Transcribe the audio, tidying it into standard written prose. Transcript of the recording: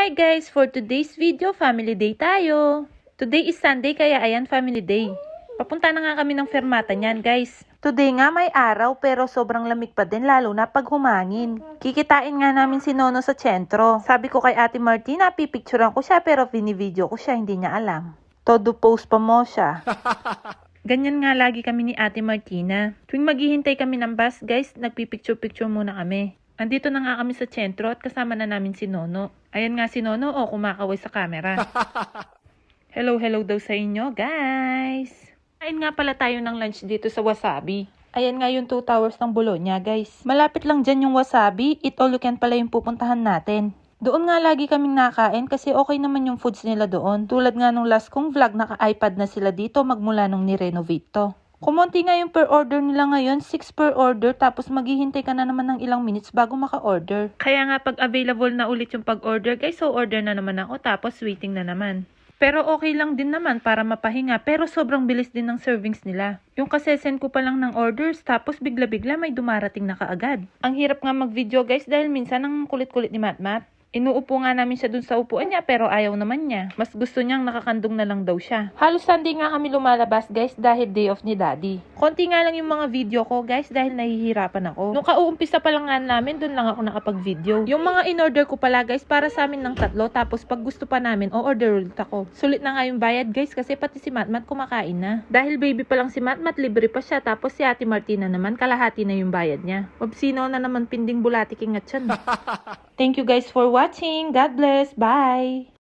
Hi guys! For today's video, family day tayo. Today is Sunday kaya ayan, family day. Papunta na nga kami ng fermata niyan guys. Today nga may araw pero sobrang lamig pa din lalo na pag humangin. Kikitain nga namin si Nono sa sentro. Sabi ko kay Ate Martina, pipicturean ko siya pero video ko siya, hindi niya alam. Todo post pa mo siya. Ganyan nga lagi kami ni Ate Martina. Tuwing maghihintay kami ng bus guys, nagpipicture-picture muna kami. Andito na nga kami sa sentro at kasama na namin si Nono. Ayan nga si Nono, kumakaway sa camera. Hello daw sa inyo, guys. Kain nga pala tayo ng lunch dito sa Wasabi. Ayan nga yung 2 towers ng Bologna, guys. Malapit lang dyan yung Wasabi. Eat all you can pala yung pupuntahan natin. Doon nga lagi kaming nakain kasi okay naman yung foods nila doon. Tulad nga nung last kong vlog, naka-iPad na sila dito magmula nung ni-renovate to. Kumonti nga yung per order nila ngayon, 6 per order, tapos maghihintay ka na naman ng ilang minutes bago maka-order. Kaya nga pag available na ulit yung pag-order, guys, so order na naman ako, tapos waiting na naman. Pero okay lang din naman para mapahinga, pero sobrang bilis din ng servings nila. Yung kasesend ko pa lang ng orders, tapos bigla-bigla may dumarating na kaagad. Ang hirap nga mag-video guys dahil minsan ang kulit-kulit ni Matmat. Inuupo nga namin siya dun sa upuan niya pero ayaw naman niya. Mas gusto niyang nakakandong na lang daw siya. Halos Sunday nga kami lumalabas guys dahil day off ni Daddy. Konti nga lang yung mga video ko guys dahil nahihirapan ako. Nung kauumpisa pa lang nga namin dun lang ako nakapag-video. Yung mga in-order ko pala guys para sa amin ng 3 tapos pag gusto pa namin o-order ulit ako. Sulit na nga yung bayad guys kasi pati si Matmat kumakain na. Dahil baby pa lang si Matmat libre pa siya tapos si Ate Martina naman kalahati na yung bayad niya. Wabsino na naman pinding bulati king at yan. Thank you guys for watching. God bless. Bye!